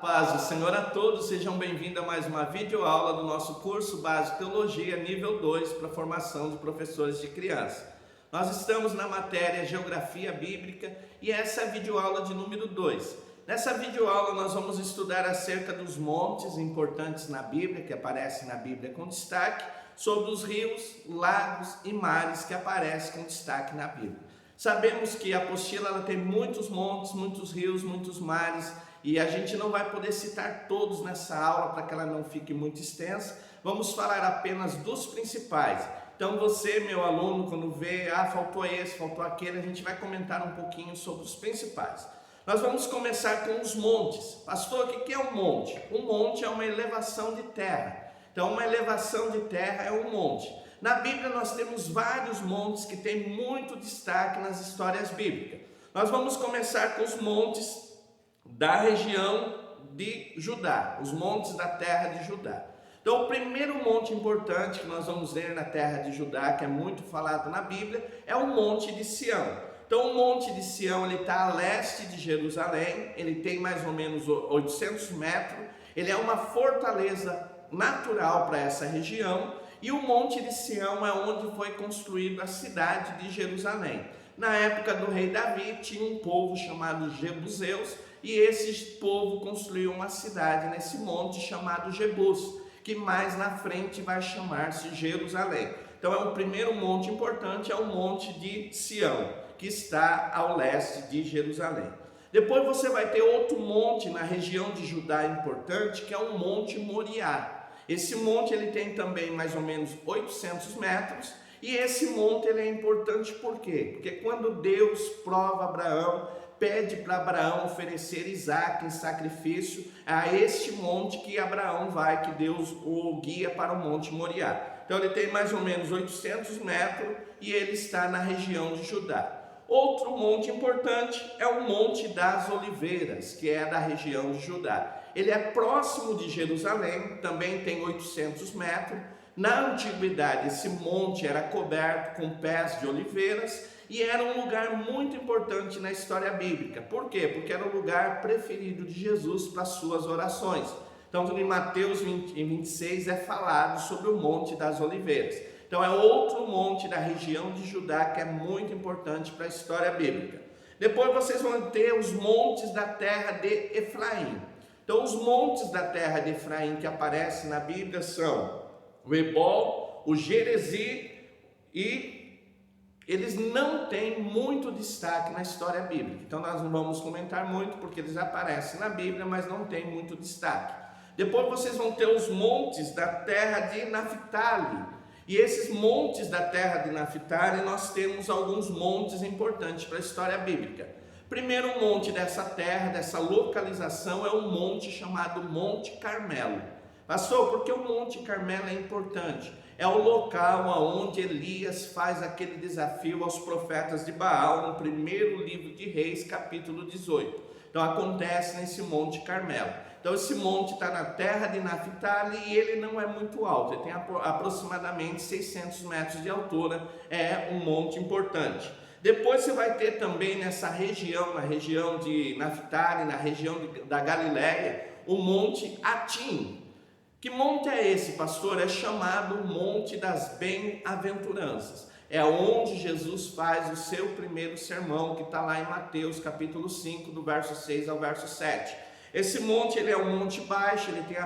Paz do Senhor a todos, sejam bem-vindos a mais uma videoaula do nosso curso básico Teologia nível 2 para formação de professores de criança. Nós estamos na matéria Geografia Bíblica e essa é a videoaula de número 2. Nessa videoaula nós vamos estudar acerca dos montes importantes na Bíblia, que aparecem na Bíblia com destaque, sobre os rios, lagos e mares que aparecem com destaque na Bíblia. Sabemos que a apostila ela tem muitos montes, muitos rios, muitos mares, e a gente não vai poder citar todos nessa aula para que ela não fique muito extensa. Vamos falar apenas dos principais. Então você, meu aluno, quando vê, faltou esse, faltou aquele, a gente vai comentar um pouquinho sobre os principais. Nós vamos começar com os montes. Pastor, o que é um monte? Um monte é uma elevação de terra. Então uma elevação de terra é um monte. Na Bíblia nós temos vários montes que têm muito destaque nas histórias bíblicas. Nós vamos começar com os montes da região de Judá, os montes da terra de Judá. Então o primeiro monte importante que nós vamos ver na terra de Judá, que é muito falado na Bíblia, é o Monte de Sião. Então o Monte de Sião ele está a leste de Jerusalém, ele tem mais ou menos 800 metros, ele é uma fortaleza natural para essa região, e o Monte de Sião é onde foi construída a cidade de Jerusalém. Na época do rei Davi tinha um povo chamado Jebuseus, e esse povo construiu uma cidade nesse monte chamado Jebus, que mais na frente vai chamar-se Jerusalém. Então é o primeiro monte importante, é o Monte de Sião, que está ao leste de Jerusalém. Depois você vai ter outro monte na região de Judá importante, que é o Monte Moriá. Esse monte ele tem também mais ou menos 800 metros, e esse monte ele é importante por quê? Porque quando Deus prova Abraão, pede para Abraão oferecer Isaac em sacrifício, a este monte que Abraão vai, que Deus o guia para o Monte Moriá. Então ele tem mais ou menos 800 metros e ele está na região de Judá. Outro monte importante é o Monte das Oliveiras, que é da região de Judá. Ele é próximo de Jerusalém, também tem 800 metros. Na antiguidade, esse monte era coberto com pés de oliveiras e era um lugar muito importante na história bíblica. Por quê? Porque era o lugar preferido de Jesus para suas orações. Então, em Mateus 26 é falado sobre o Monte das Oliveiras. Então, é outro monte da região de Judá que é muito importante para a história bíblica. Depois vocês vão ter os montes da terra de Efraim. Então, os montes da terra de Efraim que aparecem na Bíblia são o Ebol, o Gerezi, e eles não têm muito destaque na história bíblica. Então nós não vamos comentar muito porque eles aparecem na Bíblia, mas não tem muito destaque. Depois vocês vão ter os montes da terra de Naphtali. E esses montes da terra de Naphtali, nós temos alguns montes importantes para a história bíblica. Primeiro monte dessa terra, dessa localização, é um monte chamado Monte Carmelo. Pastor, por que o Monte Carmelo é importante? É o local onde Elias faz aquele desafio aos profetas de Baal, no primeiro livro de Reis, capítulo 18. Então acontece nesse Monte Carmelo. Então esse monte está na terra de Naphtali e ele não é muito alto, ele tem aproximadamente 600 metros de altura, é um monte importante. Depois você vai ter também nessa região, na região de Naphtali, na região da Galileia, o Monte Atim. Que monte é esse, pastor? É chamado Monte das Bem-aventuranças. É onde Jesus faz o seu primeiro sermão, que está lá em Mateus capítulo 5, do verso 6 ao verso 7. Esse monte ele é um monte baixo, ele tem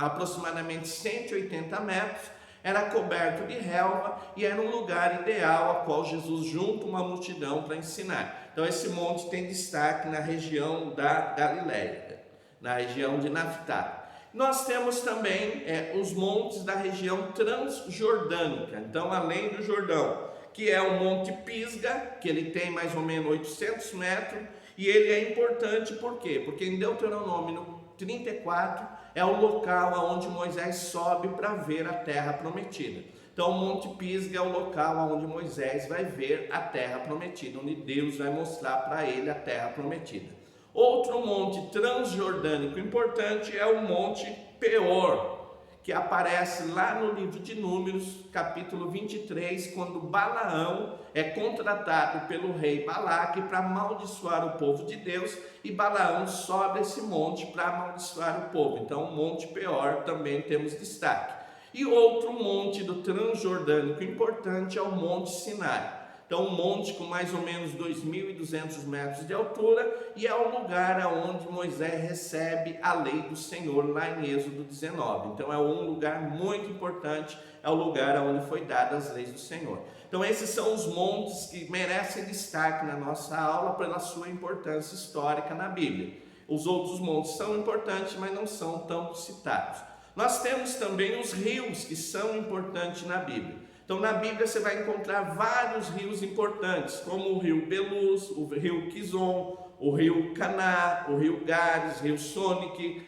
aproximadamente 180 metros, era coberto de relva e era um lugar ideal a qual Jesus junta uma multidão para ensinar. Então esse monte tem destaque na região da Galileia, na região de Naphtali. Nós temos também os montes da região transjordânica, então além do Jordão, que é o Monte Pisga, que ele tem mais ou menos 800 metros, e ele é importante por quê? Porque em Deuteronômio 34 é o local onde Moisés sobe para ver a terra prometida. Então o Monte Pisga é o local onde Moisés vai ver a terra prometida, onde Deus vai mostrar para ele a terra prometida. Outro monte transjordânico importante é o Monte Peor, que aparece lá no livro de Números, capítulo 23, quando Balaão é contratado pelo rei Balaque para amaldiçoar o povo de Deus, e Balaão sobe esse monte para amaldiçoar o povo. Então, o Monte Peor também temos destaque. E outro monte do Transjordânico importante é o Monte Sinai. Então, um monte com mais ou menos 2.200 metros de altura, e é o lugar onde Moisés recebe a lei do Senhor, lá em Êxodo 19. Então, é um lugar muito importante, é o lugar onde foi dadas as leis do Senhor. Então, esses são os montes que merecem destaque na nossa aula pela sua importância histórica na Bíblia. Os outros montes são importantes, mas não são tão citados. Nós temos também os rios, que são importantes na Bíblia. Então, na Bíblia você vai encontrar vários rios importantes, como o rio Belus, o rio Quizon, o rio Caná, o rio Gares, o rio Sonic,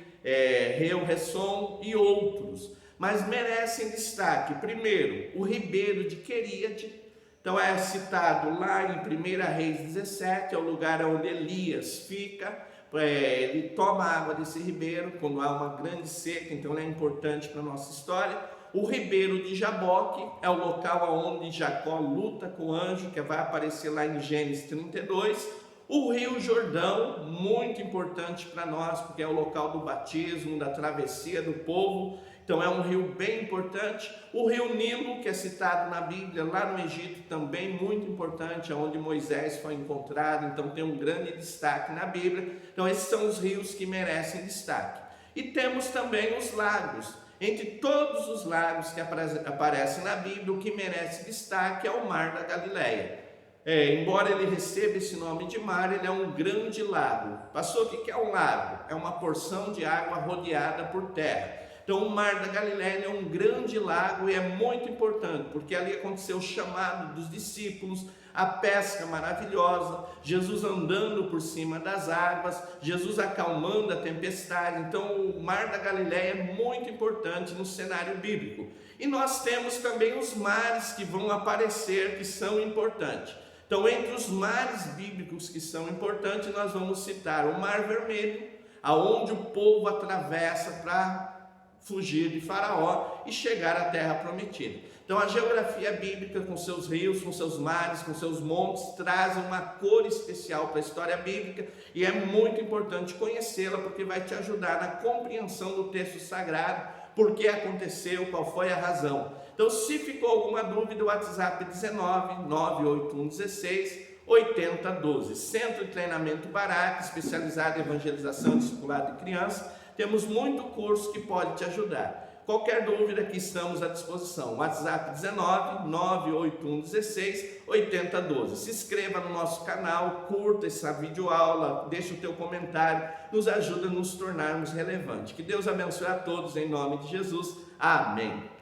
rio Resson e outros. Mas merecem destaque, primeiro, o ribeiro de Queríade. Então, é citado lá em 1 Reis 17, é o lugar onde Elias fica. Ele toma água desse ribeiro quando há uma grande seca, então ele é importante para a nossa história. O ribeiro de Jaboque é o local onde Jacó luta com o anjo, que vai aparecer lá em Gênesis 32. O rio Jordão, muito importante para nós, porque é o local do batismo, da travessia do povo. Então é um rio bem importante. O rio Nilo, que é citado na Bíblia, lá no Egito, também muito importante, onde Moisés foi encontrado, então tem um grande destaque na Bíblia. Então esses são os rios que merecem destaque. E temos também os lagos. Entre todos os lagos que aparecem na Bíblia, o que merece destaque é o Mar da Galileia. Embora ele receba esse nome de mar, ele é um grande lago. Pastor, o que é um lago? É uma porção de água rodeada por terra. Então, o Mar da Galileia é um grande lago e é muito importante, porque ali aconteceu o chamado dos discípulos, a pesca maravilhosa, Jesus andando por cima das águas, Jesus acalmando a tempestade. Então, o Mar da Galileia é muito importante no cenário bíblico. E nós temos também os mares que vão aparecer, que são importantes. Então, entre os mares bíblicos que são importantes, nós vamos citar o Mar Vermelho, aonde o povo atravessa para fugir de Faraó e chegar à terra prometida. Então a geografia bíblica, com seus rios, com seus mares, com seus montes, traz uma cor especial para a história bíblica, e é muito importante conhecê-la, porque vai te ajudar na compreensão do texto sagrado, por que aconteceu, qual foi a razão. Então, se ficou alguma dúvida, o WhatsApp 19 981 16 8012. Centro de Treinamento Baraque, especializado em evangelização e discipulado de crianças. Temos muito curso que pode te ajudar. Qualquer dúvida, aqui estamos à disposição. WhatsApp 19 981 16 8012. Se inscreva no nosso canal, curta essa videoaula, deixe o teu comentário, nos ajuda a nos tornarmos relevantes. Que Deus abençoe a todos em nome de Jesus. Amém.